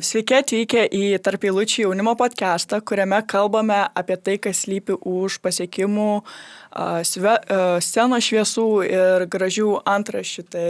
Sveiki atvykę į Tarp eilučių jaunimo podcastą, kuriame kalbame apie tai, kas slypi už pasiekimų, scenos šviesų ir gražių antraščių. Tai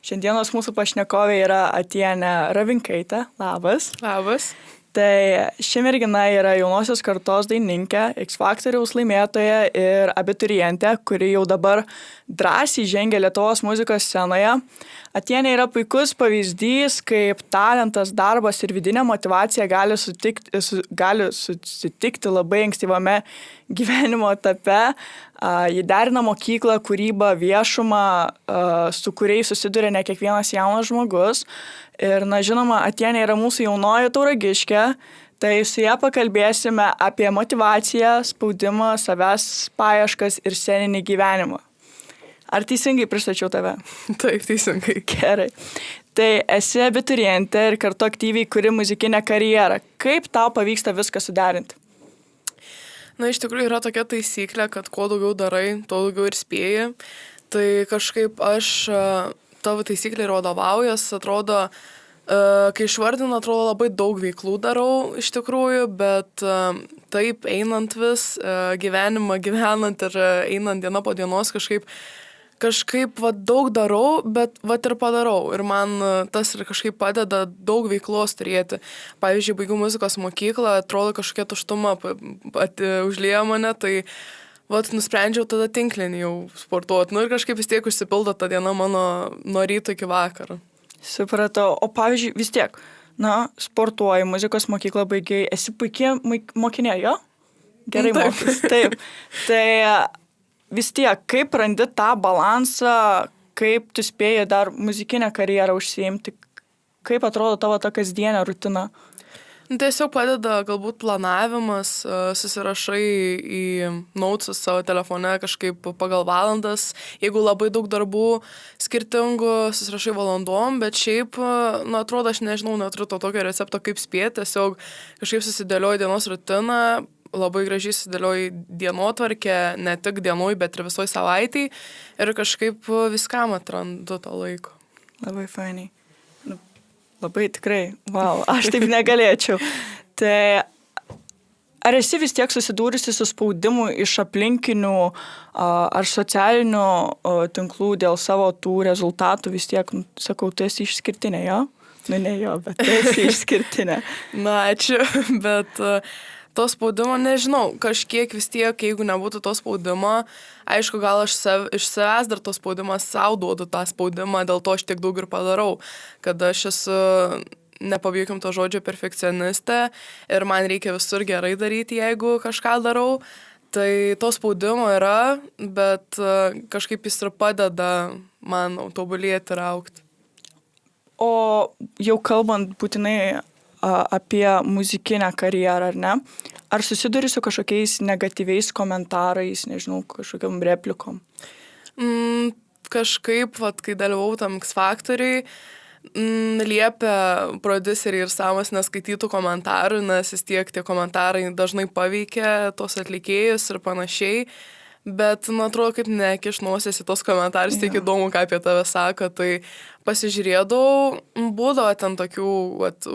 šiandienos mūsų pašnekovė yra Atienė Ravinkaitė. Labas. Labas. Tai ši mergina yra jaunosios kartos dainininkė, X Factoriaus laimėtoja ir abiturientė, kuri jau dabar drąsiai žengia Lietuvos muzikos scenoje. Atienė yra puikus pavyzdys, kaip talentas, darbas ir vidinė motyvacija gali susitikti labai ankstyvame gyvenimo etape. Ji derina mokyklą, kūrybą, viešumą, su kuriais susiduria ne kiekvienas jaunas žmogus. Ir, žinoma, Atienė yra mūsų jaunoji Tauragiškė, tai su ją pakalbėsime apie motyvaciją, spaudimą, savęs paieškas ir sceninį gyvenimą. Ar teisingai pristačiau tave? Taip, teisingai. Gerai. Tai esi abiturientė ir kartu aktyviai kuri muzikinę karjerą. Kaip tau pavyksta viską suderinti? Iš tikrųjų yra tokia taisyklė, kad kuo daugiau darai, tuo daugiau ir spėji. Tai kažkaip aš tavo taisyklė ir vadovaujas, atrodo, kai išvardinu, atrodo labai daug veiklų darau iš tikrųjų, bet taip einant vis, gyvenimą gyvenant ir einant diena po dienos kažkaip daug darau, bet ir padarau. Ir man tas ir kažkaip padeda daug veiklos turėti. Pavyzdžiui, baigiau muzikos mokyklą, atrodo kažkokia tuštuma užlieja mane, tai nusprendžiau tada tinklinį jau sportuoti. Ir kažkaip vis tiek užsipildo ta diena mano nuo ryto iki vakaro. Supratau. O pavyzdžiui, vis tiek, sportuoji, muzikos mokyklą baigiai, esi puikiai mokinė, jo? Gerai mokys. Taip. Tai vis tiek, kaip randi tą balansą, kaip tu spėji dar muzikinę karjerą užsiimti, kaip atrodo tavo ta kasdienė rutina? Tiesiog padeda galbūt planavimas, susirašai į notesus savo telefone kažkaip pagal valandas, jeigu labai daug darbų skirtingų, susirašai valandom, bet šiaip, atrodo, aš nežinau, neturiu to tokio recepto, kaip spėti, tiesiog kažkaip susidėlioju dienos rutiną, labai gražiai susidėlioju dienotvarkę, ne tik dienoj, bet ir visoj savaitėj ir kažkaip viskam atrandu to laiko. Labai fainai. Labai tikrai, wow, aš taip negalėčiau. Tai ar esi vis tiek susidūrusi su spaudimu iš aplinkinių ar socialinių tinklų dėl savo tų rezultatų vis tiek, sakau, tu esi išskirtinė, jo? Ne jo, bet tu esi išskirtinė. Ačiū, bet to spaudimo nežinau, kažkiek vis tiek, jeigu nebūtų to spaudimo, aišku, gal aš iš savęs dar to spaudimą savo duodu tą spaudimą, dėl to aš tiek daug ir padarau, kad aš esu, nepabijokime to žodžio, perfekcionistė ir man reikia visur gerai daryti, jeigu kažką darau, tai to spaudimo yra, bet kažkaip jis ir padeda man tobulėti ir augti. O jau kalbant būtinai apie muzikinę karjerą, ar ne? Ar susiduri su kažkokiais negatyviais komentarais, nežinau, kažkokiam replikom? Kažkaip, kai dalyvau tam X Factoriui, liepia prodiuseriai ir Samas neskaitytų komentarų, nes vis tiek tie komentarai dažnai paveikia tos atlikėjus ir panašiai. Bet, atrodo, kaip nekiš nosies į tos komentarus, tik įdomu, ką apie tave sako, tai pasižiūrėdavau, būdavo ten tokių,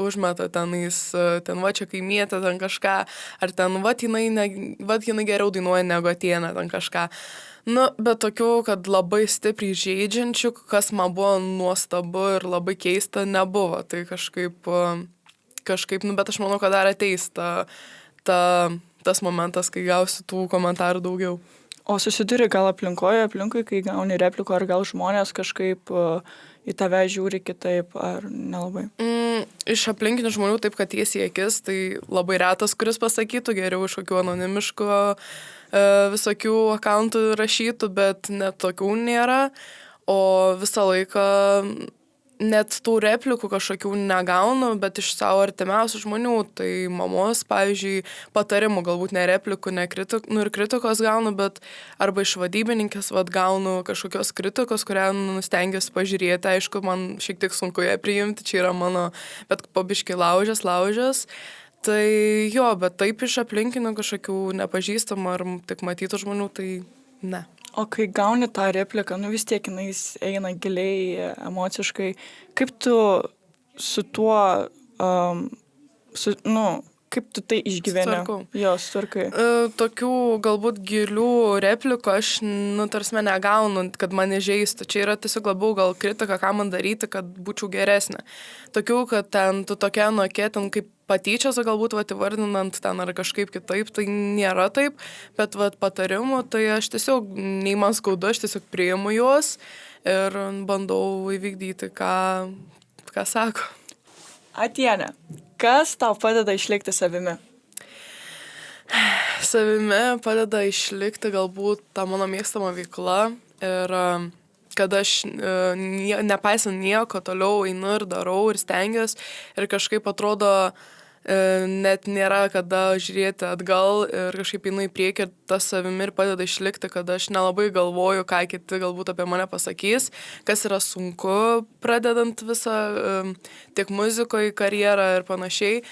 užmeta tenais, ten čia kaimietė, ten kažką, ar ten, jinai geriau dainuoja negu Atienė, ten kažką. Bet tokių, kad labai stipriai žeidžiančių, kas man buvo nuostabu ir labai keista, nebuvo. Tai kažkaip, bet aš manau, kad dar ateis tas momentas, kai gausiu tų komentarų daugiau. O susiduri gal aplinkui, kai gauni replikų, ar gal žmonės kažkaip į tave žiūri kitaip, ar nelabai? Iš aplinkinių žmonių taip, kad tiesiai akis, tai labai retas, kuris pasakytų, geriau iš kokių anonimiškų visokių akauntų rašytų, bet net tokių nėra, o visą laiką net tų replikų kažkokių negaunu, bet iš savo artimiausių žmonių, tai mamos, pavyzdžiui, patarimų, galbūt ne replikų, ne kritikų, ir kritikos gaunu, bet arba iš vadybininkės gaunu kažkokios kritikos, kurią stengiuosi pažiūrėti, aišku, man šiek tiek sunku ją priimti, čia yra mano, bet pabiškai laužęs, tai jo, bet taip iš aplinkinių kažkokių nepažįstamų ar tik matytų žmonių, tai ne. O kai gauni tą repliką, vis tiek jinai eina giliai, emociškai, kaip tu su tuo kaip tu tai išgyveni? Sutvarkau. Jo, sutvarkai. Tokių galbūt gilių replikų aš, tarsi negaunu, kad mane žeistų. Čia yra tiesiog labiau gal kritika, ką man daryti, kad būčiau geresnė. Tokių, kad ten tu tokia nuokė, ten kaip patyčios, galbūt įvardinant ten ar kažkaip kitaip, tai nėra taip, bet patarimų, tai aš tiesiog, nei man skaudu, aš tiesiog priimu juos ir bandau įvykdyti, ką sako. Atienė, kas tau padeda išlikti savimi? Savimi padeda išlikti galbūt ta mano mėgstama veikla ir kad aš nepaisant nieko toliau einu ir darau ir stengiuosi ir kažkaip atrodo net nėra kada žiūrėti atgal ir kažkaip einu į priekį ir tas savimi ir padeda išlikti, kad aš nelabai galvoju, ką kiti galbūt apie mane pasakys, kas yra sunku pradedant visą tiek muzikoje karjerą ir panašiai.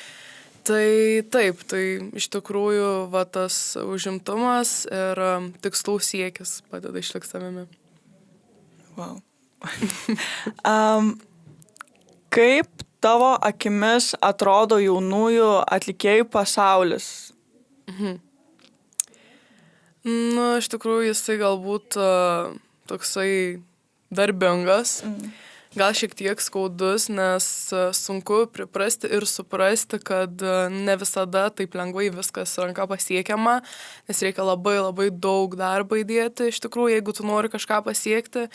Tai taip, tai iš tikrųjų tas užimtumas ir tikslų siekis padeda išlikti savimi. Wow. Kaip tavo akimis atrodo jaunųjų atlikėjų pasaulis? Iš tikrųjų jisai galbūt toksai darbingas. Gal šiek tiek skaudus, nes sunku priprasti ir suprasti, kad ne visada taip lengvai viskas ranka pasiekiama, nes reikia labai labai daug darbo įdėti, iš tikrųjų, jeigu tu nori kažką pasiekti,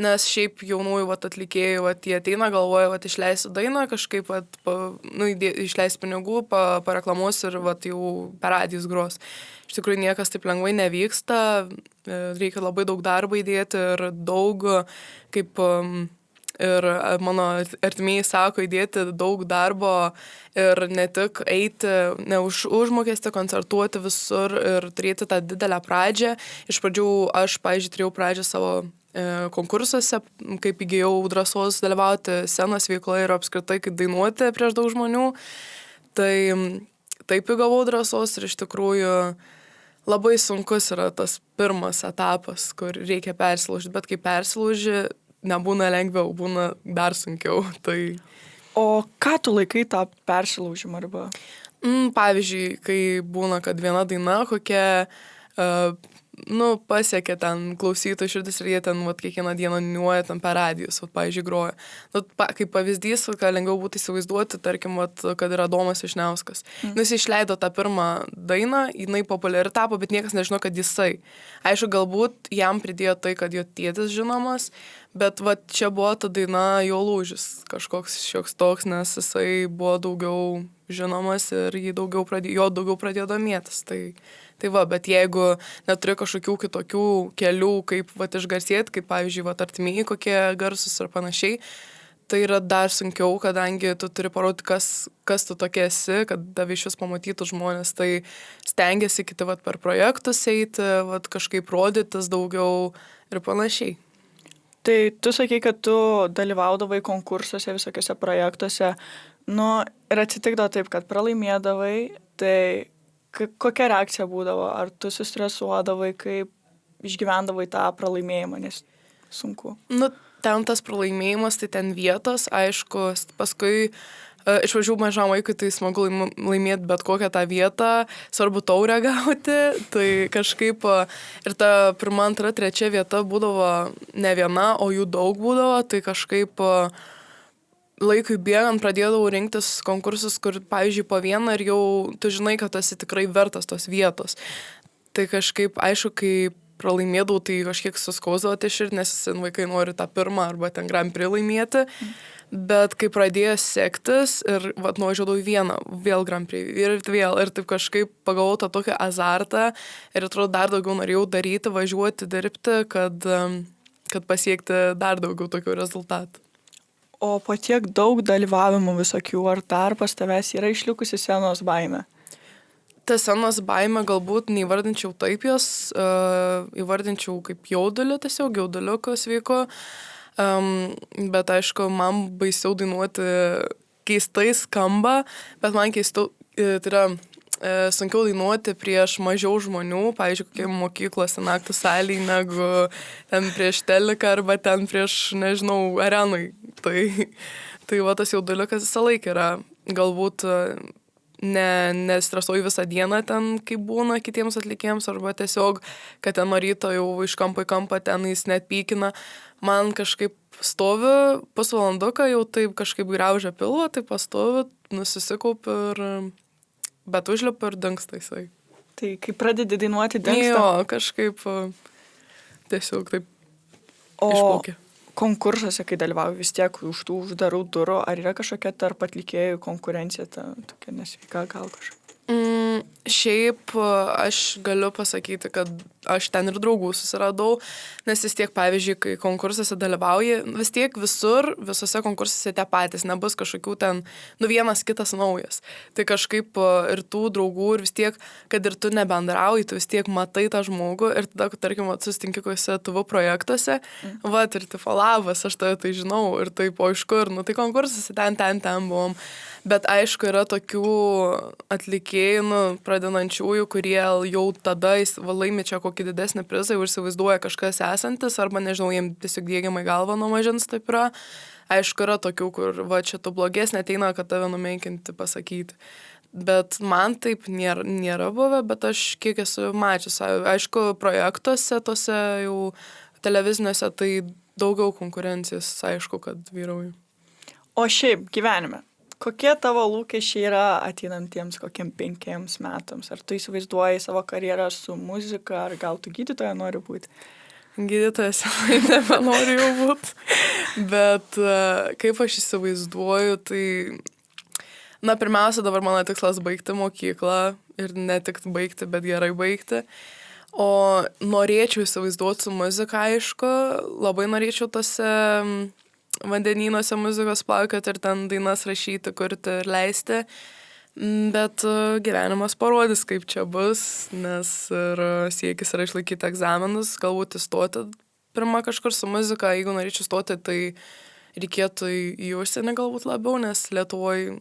nes šiaip jaunųjų atlikėjų, jie ateina, galvoja, išleisiu dainą, kažkaip išleis pinigų, pareklamuos ir jau per radijus gros. Iš tikrųjų, niekas taip lengvai nevyksta, reikia labai daug darbo įdėti ir daug, kaip ir mano artimieji sako, įdėti daug darbo ir ne tik eiti, ne už užmokestį, koncertuoti visur ir turėti tą didelę pradžią. Iš pradžių aš, pavyzdžiui, turėjau pradžią savo konkursuose, kaip įgijau drąsos dalyvauti scenos veikloje ir apskritai kaip dainuoti prieš daug žmonių. Tai taip įgavau drąsos ir iš tikrųjų labai sunkus yra tas pirmas etapas, kur reikia persilaužti, bet kai persilauži, nebūna lengviau, būna dar sunkiau. Tai... O ką tu laikai tą persilaužimą arba? Pavyzdžiui, kai būna, kad viena daina kokia, pasiekia ten klausytojų širdis ir jie ten kiekvieną dieną niuoja ten per radijus, pavyzdžiui, groja. Kaip pavyzdys, ką lengviau būtų įsivaizduoti, tarkim, kad yra Domas Vyšniauskas. Jis išleido tą pirmą dainą, jinai populiari tapo, bet niekas nežino, kad jisai. Aišku, galbūt jam pridėjo tai, kad jo tėtis žinomas, bet čia buvo ta daina jo lūžis, kažkoks šioks toks, nes jisai buvo daugiau žinomas ir jo daugiau pradėjo domėtis. Tai bet jeigu neturi kažkokių kitokių kelių, kaip išgarsėti, kaip pavyzdžiui, artimieji kokie garsus ir panašiai, tai yra dar sunkiau, kadangi tu turi parodyti, kas tu tokia esi, kad tave iš vis pamatytų žmonės. Tai stengiasi kiti per projektus eiti, kažkaip rodytis daugiau ir panašiai. Tai tu sakai, kad tu dalyvaudavai konkursuose, visokiuose projektuose, ir atsitikdavo taip, kad pralaimėdavai, tai kokia reakcija būdavo? Ar tu sustresuodavai, kaip išgyvendavai tą pralaimėjimą, nes sunku? Ten tas pralaimėjimas, tai ten vietos, aišku, paskui išvažiavau mažam vaikui, tai smagu laimėti bet kokią tą vietą, svarbu taurę gauti, tai kažkaip ir ta pirma, antra, trečia vieta būdavo ne viena, o jų daug būdavo, tai kažkaip laikui bėgant pradėdavau rinktis konkursus, kur, pavyzdžiui, po vieną ir jau tu žinai, kad esi tikrai vertas tos vietos. Tai kažkaip, aišku, kai pralaimėdavau, tai kažkiek suskausdavo tie širdį, nes vaikai nori tą pirmą arba ten Grand Prix laimėti. Bet kai pradėjo sektis ir nuvažiuodavau į vieną, vėl Grand Prix ir taip kažkaip pagavau tą tokį azartą ir atrodo dar daugiau norėjau daryti, važiuoti, dirbti, kad pasiekti dar daugiau tokių rezultatų. O po tiek daug dalyvavimų visokių, ar dar pas tavęs yra išlikusi scenos baimė? Ta scenos baimė galbūt neįvardinčiau taip jos, įvardinčiau kaip jaudulį, tiesiog jauduliukas vyko, bet aišku, man baisiau dainuoti keistai skamba, bet man keistų, tai yra sunkiau dainuoti prieš mažiau žmonių, pavyzdžiui, kokie mokyklos naktų salėj, negu ten prieš teliką arba ten prieš, nežinau, arenui. Tai tas jauduliukas visą laiką yra. Galbūt Nestresuoju visą dieną ten, kaip būna kitiems atlikėjams, arba tiesiog, kad ten nuo ryto jau iš kampo į kampą ten jis net pykina. Man kažkaip stovi pusvalanduką, jau taip kažkaip graužia pilvą, taip pastovi, nusisikaupiu ir bet užlipu ir dingsta jisai. Tai kai pradedi dainuoti, dingsta? Jo, kažkaip tiesiog taip išplaukia. Konkursuose, kai dalyvauju, vis tiek už tų uždarų durų, ar yra kažkokia tarp atlikėjų konkurencija, tokia nesveika gal kažkokia? Šiaip aš galiu pasakyti, kad aš ten ir draugų susiradau, nes vis tiek, pavyzdžiui, kai konkursuose dalyvauji, vis tiek visose konkursuose tie patys, nebus kažkokių ten, vienas kitas naujas. Tai kažkaip ir tų draugų, ir vis tiek, kad ir tu nebendrauji, tu vis tiek matai tą žmogų ir tada, tarkim, susitinki kokiuose TV projektuose, ir tipo labas, aš tai žinau, ir taip, o iš kur, tai konkursuose ten buvom. Bet aišku, yra tokių atlikėjų, pradedančiųjų, kurie jau tada laimi čia kokį didesnį prizą, jau įsivaizduoja kažkas esantis, arba nežinau, jiems tiesiog diegiamai galva nuo mažens taip yra. Aišku, yra tokių, kur čia tu blogesnė ateina, kad tave numenkinti, pasakyti. Bet man taip nėra buvę, bet aš kiek esu mačius. Aišku, projektuose, tose jau televiziniuose, tai daugiau konkurencijos, aišku, kad vyrauja. O šiaip gyvenime? Kokie tavo lūkesčiai yra ateinantiems kokiem 5 metams? Ar tu įsivaizduoji savo karjerą su muzika, ar gal tu gydytoja nori būti? Gydytojas nebenoriu jau būti. Bet kaip aš įsivaizduoju, tai... pirmiausia, dabar mano tikslas baigti mokyklą. Ir ne tik baigti, bet gerai baigti. O norėčiau įsivaizduoti su muzika, aišku. Labai norėčiau tose... vandenynuose muzikos plaukioti ir ten dainas rašyti, kurti ir leisti. Bet gyvenimas parodys, kaip čia bus, nes ir siekis yra išlaikyti egzaminus, galbūt įstoti pirmą kažkur su muzika. Jeigu norėčiau stoti, tai reikėtų į užsienį galbūt labiau, nes Lietuvoje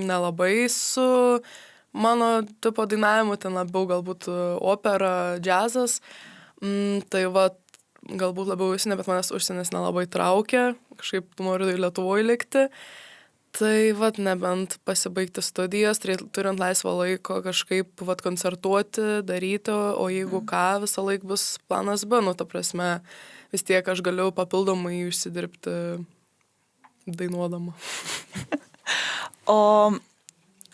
nelabai su mano tipo dainavimu, ten labiau galbūt opera, džiazas. Tai galbūt labiau užsienį, bet manęs užsienis nelabai traukia, kažkaip noriu Lietuvoje likti. Tai nebent pasibaigti studijas, turint laisvą laiko kažkaip koncertuoti, daryti, o jeigu ką, visą laiką bus planas B, ta prasme, vis tiek aš galiu papildomai užsidirbti dainuodama. O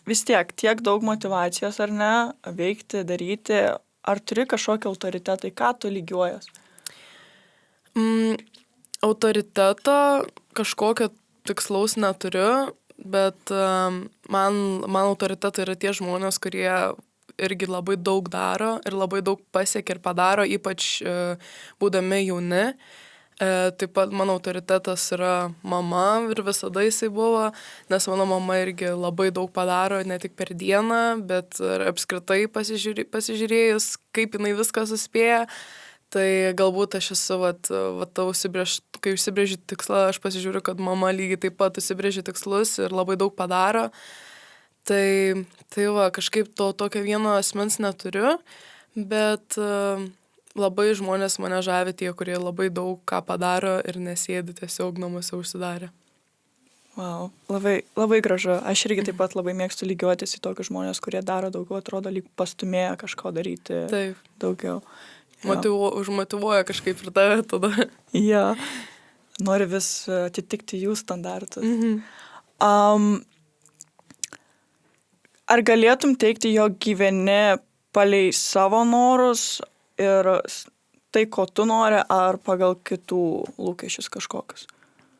vis tiek daug motyvacijos, ar ne, veikti, daryti, ar turi kažkokį autoritetą, ką tu lygiuojas? Autoriteto kažkokio tikslaus neturiu, bet man autoritetai yra tie žmonės, kurie irgi labai daug daro ir labai daug pasiekia ir padaro, ypač būdami jauni. Taip pat mano autoritetas yra mama ir visada jisai buvo, nes mano mama irgi labai daug padaro, ne tik per dieną, bet ir apskritai pasižiūrėjus, kaip jinai viską suspėja. Tai galbūt aš esu, kai užsibrėžiu tikslą, aš pasižiūriu, kad mama lygiai taip pat užsibrėžia tikslus ir labai daug padaro. Tai kažkaip tokio vieno asmens neturiu, bet labai žmonės mane žavi tie, kurie labai daug ką padaro ir nesėdi tiesiog namuose užsidarę. Wow, labai, labai gražu. Aš irgi taip pat labai mėgstu lygiuotis į tokius žmonės, kurie daro daugiau, atrodo, lyg pastumėja kažko daryti daugiau. Užmotyvuoja kažkaip ir tave tada. Ja, nori vis atitikti jų standartus. Ar galėtum teikti, jog gyveni palei savo norus ir tai, ko tu nori, ar pagal kitų lūkesčius kažkokius?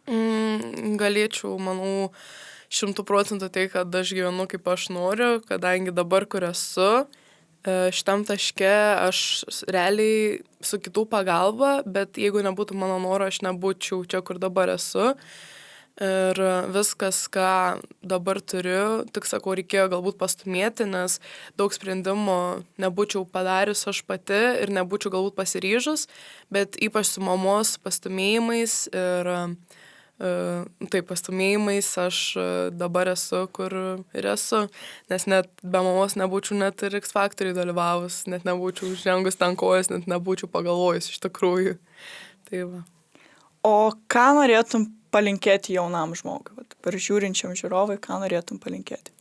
Galėčiau, manau, 100% tai, kad aš gyvenu kaip aš noriu, kadangi dabar, kur esu, šitam taške aš realiai su kitų pagalba, bet jeigu nebūtų mano noro, aš nebūčiau čia, kur dabar esu. Ir viskas, ką dabar turiu, tik sakau, reikėjo galbūt pastumėti, nes daug sprendimų nebūčiau padarius aš pati ir nebūčiau galbūt pasiryžus, bet ypač su mamos pastumėjimais ir pastumėjimais aš dabar esu, kur ir esu, nes net be mamos nebūčiau net ir X Factoriui dalyvavus, net nebūčiau žengus ten kojas, net nebūčiau pagalvojus iš tikrųjų. Tai va. O ką norėtum palinkėti jaunam žmogui? Per žiūrinčiam žiūrovui, ką norėtum palinkėti?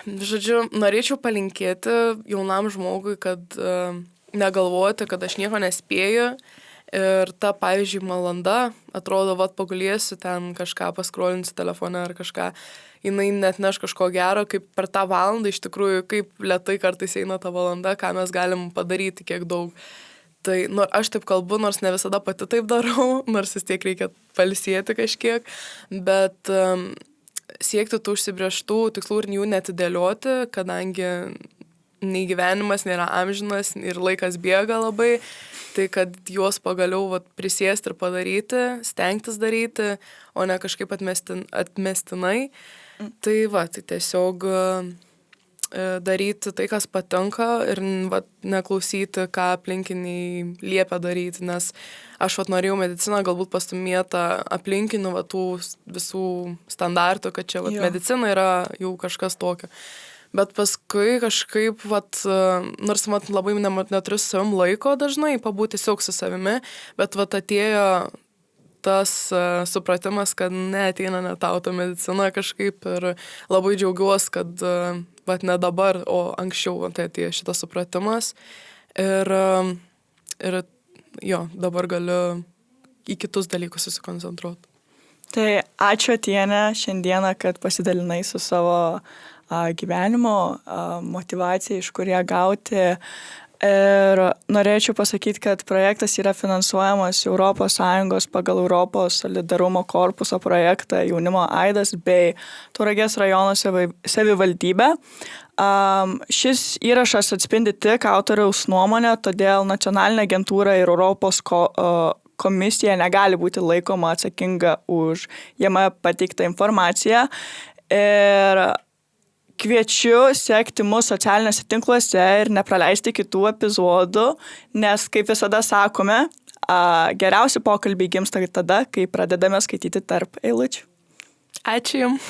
Žodžiu, norėčiau palinkėti jaunam žmogui, kad negalvoti, kad aš nieko nespėju. Ir ta, pavyzdžiui, valanda, atrodo, vat pagulėsiu ten kažką, paskrolinsiu telefoną ar kažką, jinai net neš kažko gero, kaip per tą valandą, iš tikrųjų, kaip lėtai kartais eina ta valanda, ką mes galim padaryti, kiek daug. Tai aš taip kalbu, nors ne visada pati taip darau, nors vis tiek reikia pailsėti kažkiek, bet siekti tų užsibrėžtų tikslų ir jų netidėlioti, kadangi nei gyvenimas nėra amžinas ir laikas bėga labai, tai kad juos pagaliau prisėsti ir padaryti, stengtis daryti, o ne kažkaip atmestinai. Tai tai tiesiog daryti tai, kas patinka ir neklausyti, ką aplinkiniai liepia daryti, nes aš norėjau mediciną galbūt pastumėta aplinkinių tų visų standartų, kad čia medicina yra jau kažkas tokio. Bet paskui kažkaip, nors labai neturiu su savim laiko dažnai pabūti tiesiog su savimi, bet atėjo tas supratimas, kad neateina net auto medicina kažkaip ir labai džiaugiuosi, kad ne dabar, o anksčiau atėjo šitas supratimas ir dabar galiu į kitus dalykus susikoncentruoti. Tai ačiū Atiene šiandieną, kad pasidalinai su savo gyvenimo motivacija, iš kur ją gauti. Ir norėčiau pasakyti, kad projektas yra finansuojamas ES pagal Europos solidarumo korpuso projektą Jaunimo aidas bei Tauragės rajono savivaldybė. Šis įrašas atspindi tik autoriaus nuomonę, todėl nacionalinė agentūra ir Europos komisija negali būti laikoma atsakinga už jame pateiktą informaciją. Ir kviečiu sekti mus socialiniuose tinkluose ir nepraleisti kitų epizodų, nes, kaip visada sakome, geriausi pokalbiai gimsta tada, kai pradedame skaityti tarp eilučių. Ačiū Jums.